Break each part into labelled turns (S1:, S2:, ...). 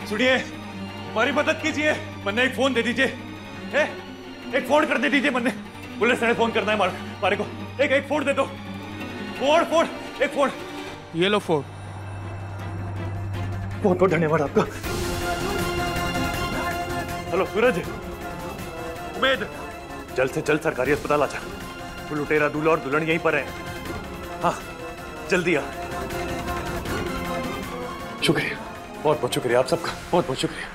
S1: सुनिए, हमारी मदद कीजिए। मन्ने एक फोन दे दीजिए। एक फोन कर दे दीजिए मन्ने। पुलिस ने फोन करना है मारे को। एक फोन दे दो। फोन एक फोन।
S2: ये लो फोन।
S1: बहुत बहुत धन्यवाद आपका। हेलो सूरज, उमेद, जल्द से जल्द सरकारी अस्पताल आ जा। वो लुटेरा दूल्हा और दुल्हन यहीं पर है। हाँ जल्दी आ। शुक्रिया, बहुत बहुत शुक्रिया आप सबका, बहुत बहुत शुक्रिया।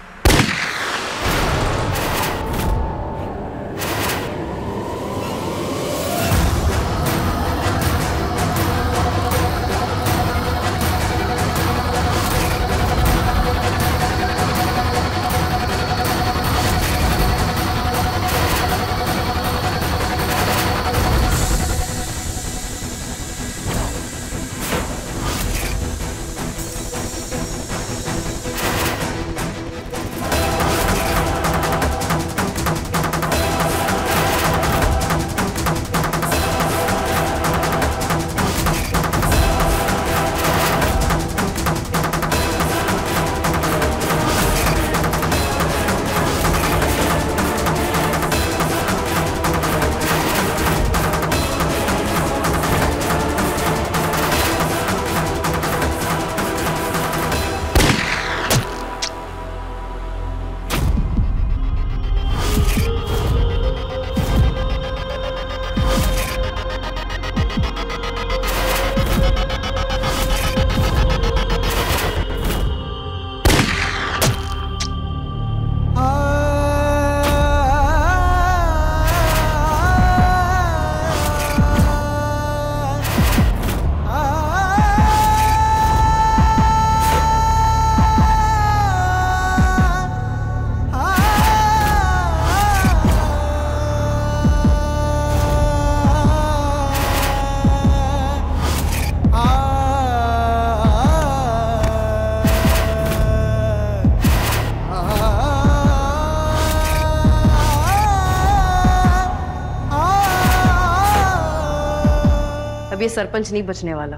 S3: अब ये सरपंच नहीं बचने वाला,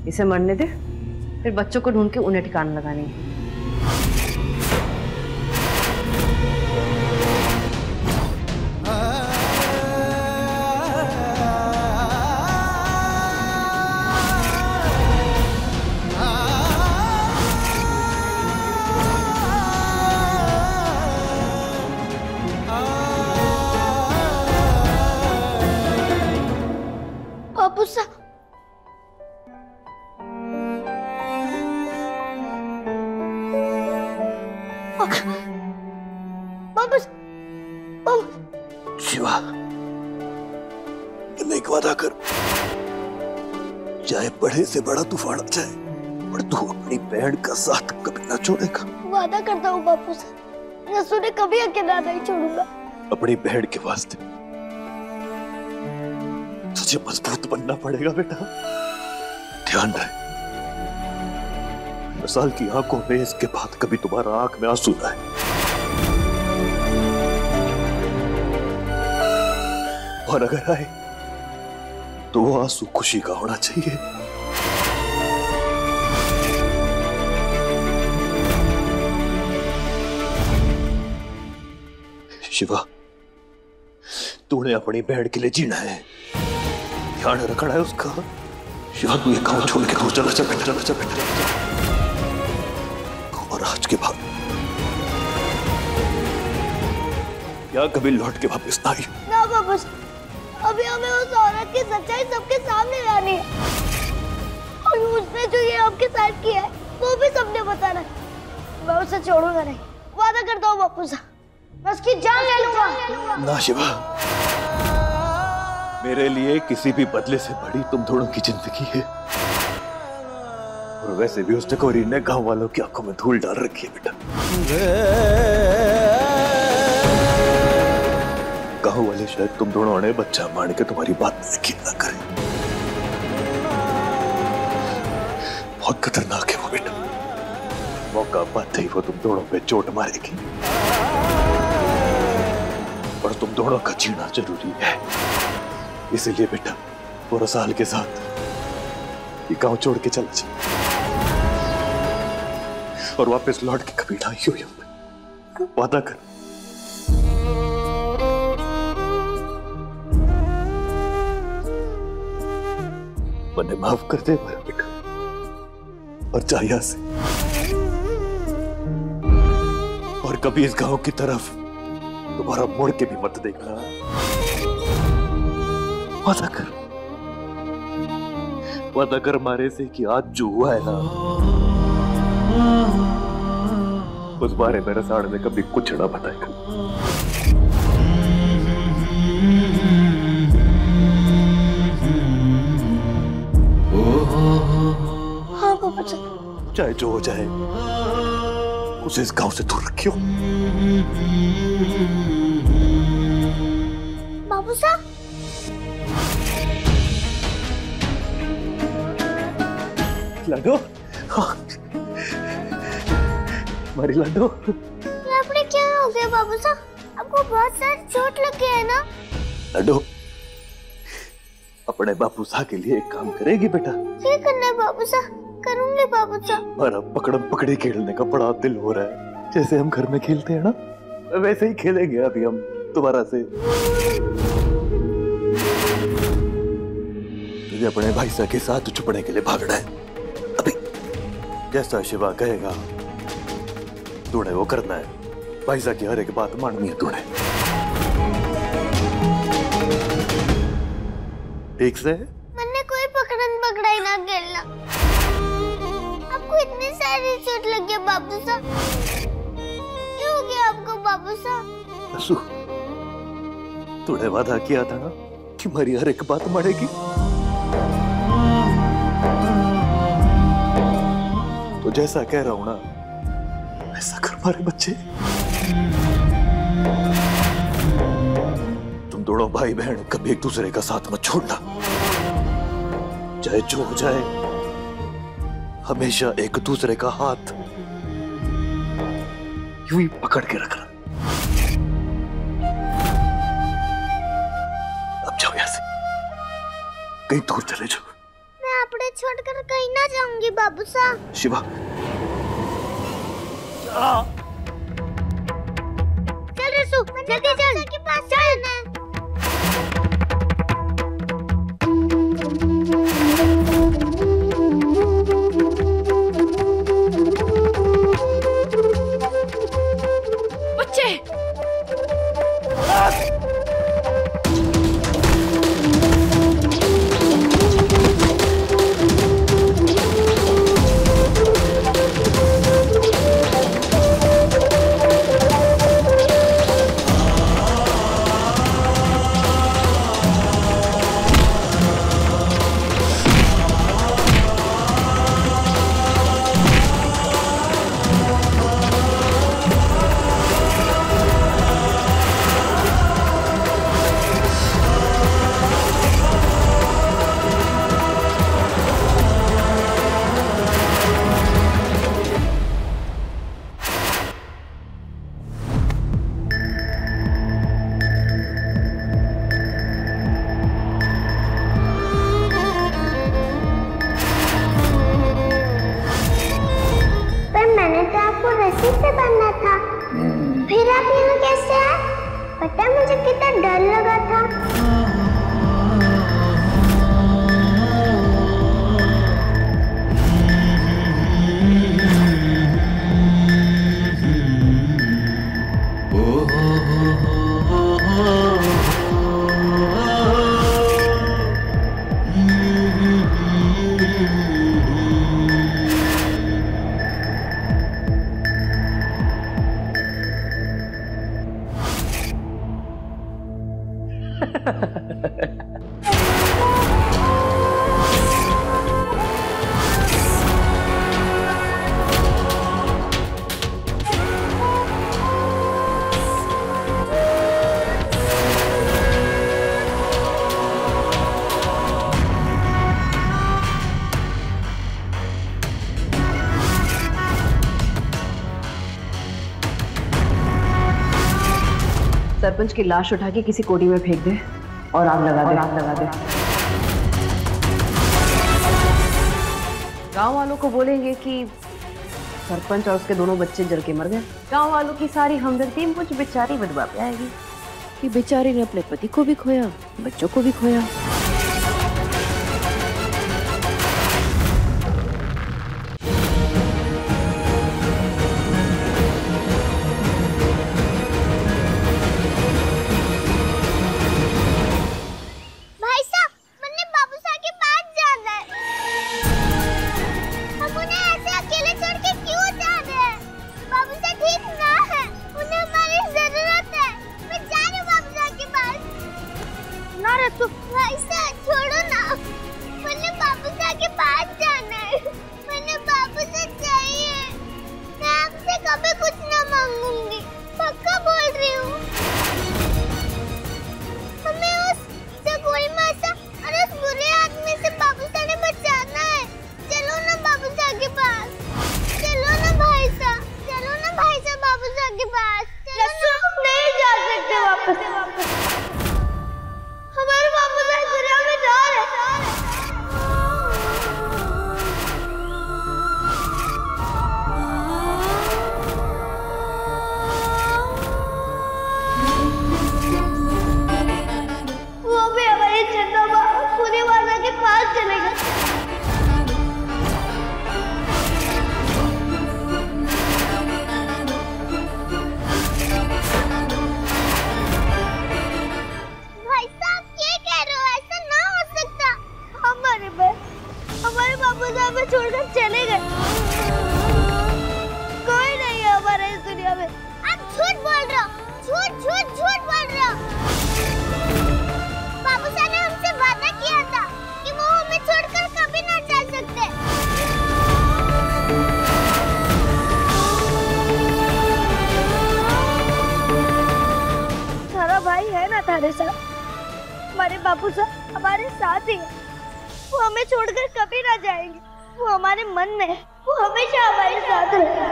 S3: इसे मरने दे, फिर बच्चों को ढूंढ के उन्हें ठिकाना लगानी है।
S4: शिवा, एक वादा कर, चाहे बड़े से बड़ा तूफान आ जाए, पर तू अपनी बहन का साथ कभी ना छोड़ेगा।
S5: वादा करता हूँ बापू से, नसू ने कभी अकेला नहीं छोड़ूंगा।
S4: अपनी बहन के वास्ते तुझे मजबूत बनना पड़ेगा बेटा। ध्यान रहे, मिसाल की आंखों में इसके बाद कभी तुम्हारा आंख में आंसू ना आए। और अगर आए तो वो आंसू खुशी का होना चाहिए। शिवा, तूने अपनी बहन के लिए जीना है, ध्यान रखना है उसका। शिवा, तू ये गांव छोड़ के दूर चला जा बेटा, चला जा बेटा। और आज के बाद या कभी लौट के वापस ना आई।
S5: ना बाबू, अभी हमें उस औरत की सच्चाई सबके सामने लानी है, और उसने जो ये आपके साथ किया है वो भी सबने बताना है। मैं उसे छोड़ूंगा नहीं, वादा करता हूँ बापू साहब, मैं उसकी जान ले लूंगा।
S4: ना शिवा, मेरे लिए किसी भी बदले से बड़ी तुम दोनों की जिंदगी है। और वैसे भी उसने कोरी ने गांव वालों की आंखों में धूल डाल रखी है बेटा। गांव वाले शायद तुम दोनों ने बच्चा मान के तुम्हारी बात में यकीन ना करें। बहुत खतरनाक है वो बेटा, मौका पाते ही वो तुम दोनों पे चोट मारेगी। पर तुम दोनों का जीना जरूरी है, इसलिए बेटा पूरा साल के साथ ये गांव छोड़ के चला जा और वापस लौट के कभी ना आइयो यहाँ। वादा कर। मैंने माफ कर दे मेरा बेटा और जा यहाँ से, और कभी इस गांव की तरफ दोबारा मुड़ के भी मत देखना। वादा कर, वादा कर मारे से कि आज जो हुआ है ना उस बारे में रसाड़ ने कभी कुछ ना बताएगा।
S5: हाँ पापा जी।
S4: चाहे जो हो जाए उसे इस गांव से दूर रखियो।
S5: बाबू साहब,
S4: लाडो, हमारी लाडो।
S5: ये आपने क्या हो गया बाबू साहब? आपको बहुत सारी चोट लग गई है ना?
S4: लाडो, अपने बापू साहब के लिए एक काम करेगी बेटा?
S5: क्या करना है बाबू साहब? करूंगी बाबू साहब।
S4: हमारा पकड़म पकड़ी खेलने का बड़ा दिल हो रहा है, जैसे हम घर में खेलते हैं ना वैसे ही खेलेंगे अभी हम दोबारा से। तुझे अपने भाई साहब के साथ छुपने के लिए भागना है अभी। जैसा शिवा कहेगा तूने वो करना है। भाई साहब की हर एक बात माननी है तूने, ठीक से?
S5: मैंने कोई पकड़न पकड़ाई ना खेलना। आपको इतनी सारी चोट लगी है बाबू साहब, क्यों हो गया आपको बाबू साहब?
S4: असू, तूने वादा किया था ना कि मेरी हर एक बात मानेगी। तो जैसा कह रहा हूं ना ऐसा कर मारे बच्चे। तुम दोनों भाई बहन कभी एक दूसरे का साथ मत छोड़ना, चाहे जो हो जाए हमेशा एक दूसरे का हाथ यूं ही पकड़ के रखना। अब जाओ यहां से, कहीं दूर चले जाओ।
S5: मैं आपने छोड़कर कहीं ना जाऊंगी बाबू साहब।
S4: शिवा,
S5: चल रसू, जल्दी चल के पास चलना है।
S3: बच्चे,
S5: रस्सी से बनना था। फिर आप यहाँ कैसे आए? पता है मुझे कितना डर लगा था।
S3: सरपंच की लाश उठा के किसी कोठी में फेंक दे और आग लगा दे। गांव वालों को बोलेंगे कि सरपंच और उसके दोनों बच्चे जल के मर गए। गांव वालों की सारी हमदर्दी मुझ बेचारी विधवा पे आएगी कि बेचारी ने अपने पति को भी खोया, बच्चों को भी खोया।
S5: भाई साहब, मैंने बाबू साहब के पास जाना है। हम उन्हें ऐसे अकेले छोड़ के क्यों जा रहे हैं? बाबू साहब ठीक ना है, उन्हें हमारी जरूरत है। मैं जा रही हूँ बाबू साहब के पास। ना रतु, भाई साहब छोड़ो ना, मैंने बाबू साहब के पास जाना है। मैंने बाबू से चाहिए, मैं आपसे कभी कुछ ना मांगूंगी, पक्का बोल रही हूँ। हमें उस जगोई मासा और उस बुरे आदमी से बाबू साहब ने बचाना है। चलो ना बाबू साहब के पास, चलो ना भाई साहब, चलो ना भाई साहब बाबू साहब के पास। नहीं जा सकते वापस, हमारे बाबू साहब दुनिया में जा रहे। वो भी हमारी चंदा पूरी वाला के पास चले गए। भाई साहब क्या कह रहे हो? ऐसा ना हो सकता। हमारे बाबू साहब को छोड़कर चले गए। कोई नहीं है हमारे इस दुनिया में। आप झूठ बोल रहे हो, झूठ झूठ झूठ बोल रहे हो। बाबू साहब ने हमसे वादा किया था कि वो हमें छोड़कर कभी ना जा सकते। थारा भाई है ना थारे साथ, हमारे बाबू साहब हमारे साथ ही है। वो हमें छोड़कर कभी ना जाएंगे, वो हमारे मन में है, वो हमेशा हमारे साथ रहेगा।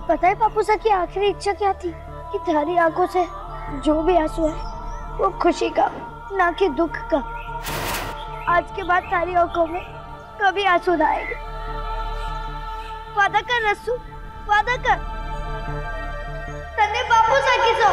S5: पता है बापू साहब की आखिरी इच्छा क्या थी? कि थारी आंखों से जो भी आंसू है वो खुशी का, ना कि दुख का। आज के बाद थारी आंखों में कभी आंसू ना आएंगे। वादा कर रस्सू, वादा कर। तन्ने बापू साहब की सो।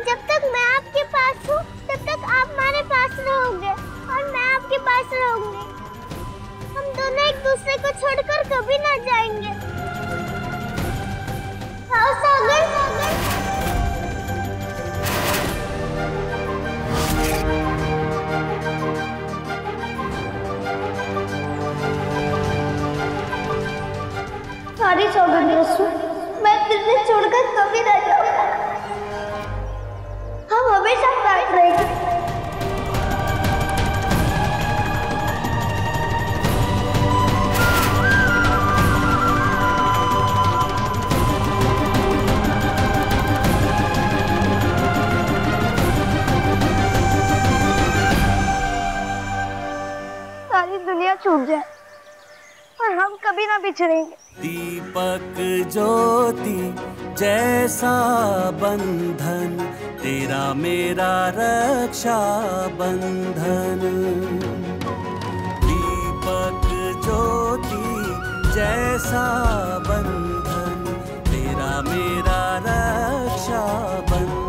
S5: जब तक मैं आपके पास हूँ तब तक आप हमारे पास रहोगे और मैं आपके पास रहूंगी। हम दोनों एक दूसरे को छोड़कर कभी ना जाएंगे। हाँ सागर, सारी सौगंध रसूल, मैं तुझे छोड़कर कभी ना जाऊंगा। हम हमेशा साथ रहेंगे। सारी दुनिया छूट जाए और हम कभी ना बिछड़ेंगे।
S2: दीपक ज्योति जैसा बंधन, तेरा मेरा रक्षा बंधन। दीपक ज्योति जैसा बंधन, तेरा मेरा रक्षा बंधन।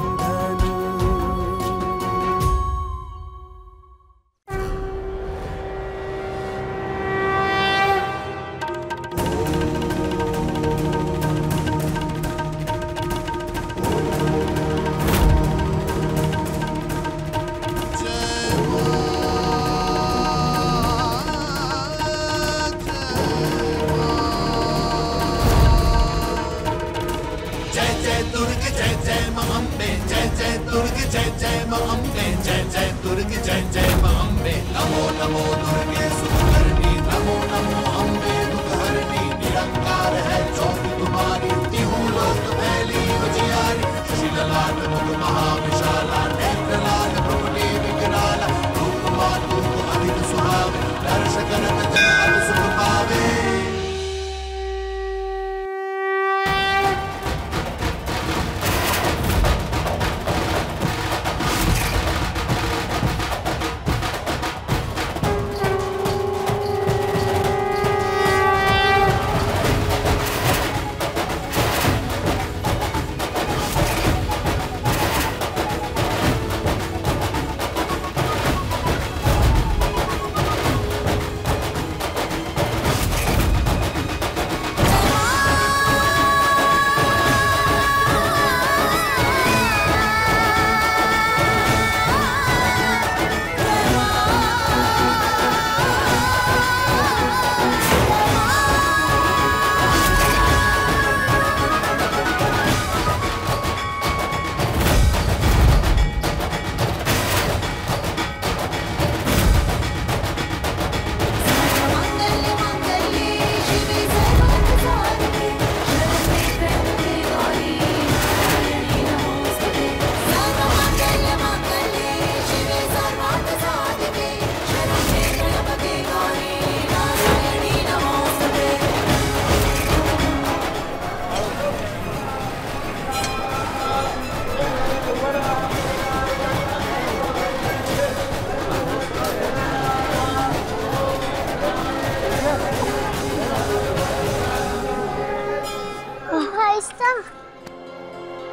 S2: दुर्ग जय जय मां अम्बे, जय जय दुर्ग जय जय मां अम्बे, जय जय दुर्ग जय जय मां अम्बे। नमो नमो दुर्गे सुखहरणी, नमो नमो अम्बे दुखहरणी। निरंकार है ज्योति तुम्हारी, तिहु लोक फैली उजियारी। शीललाट मुख महाविशाला, नेत्रलाल भ्रुवि विकराला। रूप मातु अधिक सुहावे, दर्श करत जन अब सुख पावे।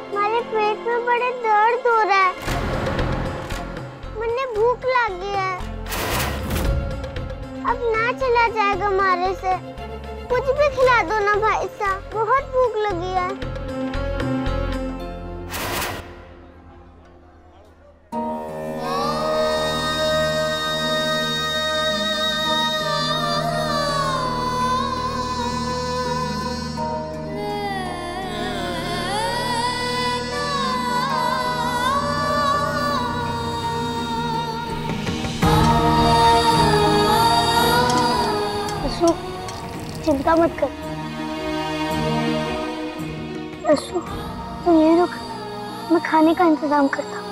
S5: मेरे पेट में बड़े दर्द हो रहा है, मुझे भूख लगी है। अब ना चला जाएगा मारे से, कुछ भी खिला दो ना भाई साहब, बहुत भूख लगी है। चिंता मत कर रसू, तू यहीं रुक, मैं खाने का इंतजाम करता हूँ।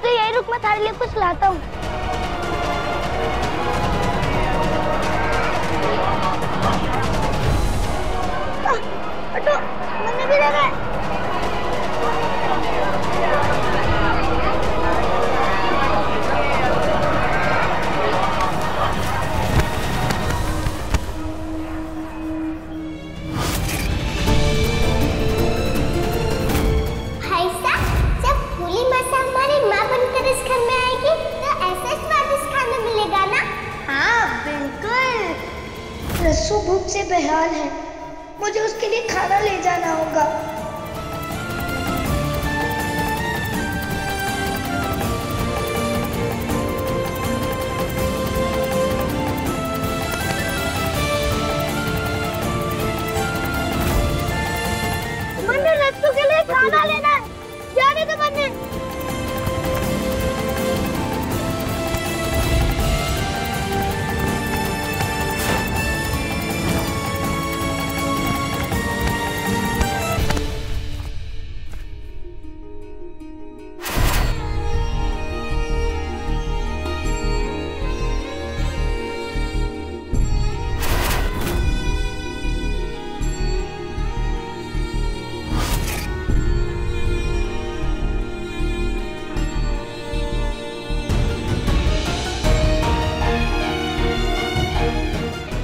S5: तो यही रुक, मैं थारे लिए कुछ लाता हूँ। हटो, मैंने भी लगा है। रस्सू भूख से बेहाल है, मुझे उसके लिए खाना ले जाना होगा। मैंने रस्सू के लिए खाना लेना है, जाने दो मैंने।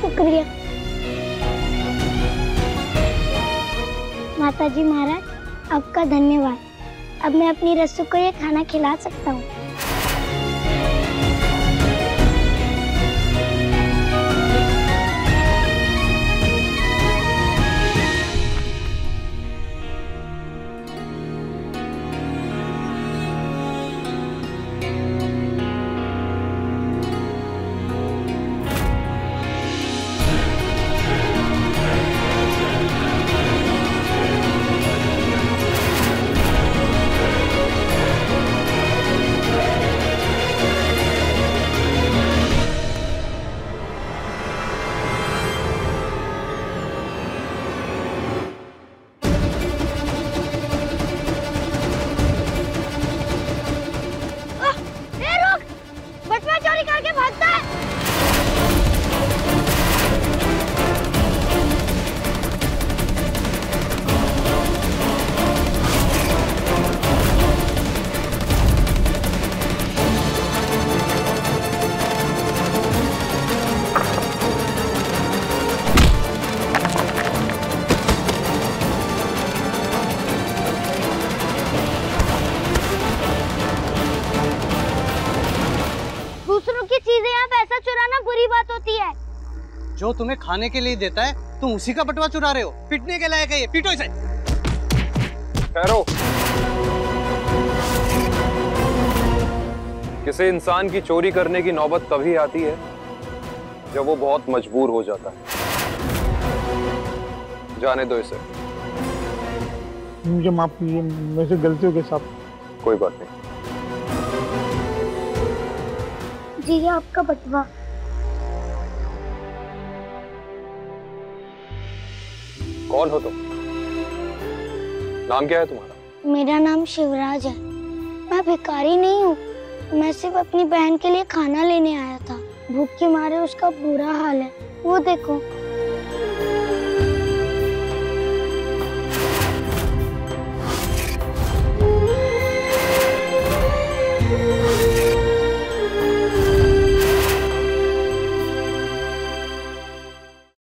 S5: शुक्रिया माताजी महाराज, आपका धन्यवाद। अब मैं अपनी रस्सू को ये खाना खिला सकता हूँ। दूसरों की चीजें यहाँ पैसा चुराना बुरी बात होती है।
S6: जो तुम्हें खाने के लिए देता है तुम उसी का बटवा चुरा रहे हो। पिटने के लायक है ये, पीटो इसे।
S7: ठहरो। किसी इंसान की चोरी करने की नौबत तभी आती है जब वो बहुत मजबूर हो जाता है। जाने दो इसे।
S8: मुझे माफ कीजिए, मेरे से गलती हो गई साहब।
S7: कोई बात नहीं।
S5: जी ये आपका बटवा।
S7: कौन हो तुम? नाम क्या है तुम्हारा?
S5: मेरा नाम शिवराज है। मैं भिखारी नहीं हूँ, मैं सिर्फ अपनी बहन के लिए खाना लेने आया था। भूख के मारे उसका बुरा हाल है, वो देखो।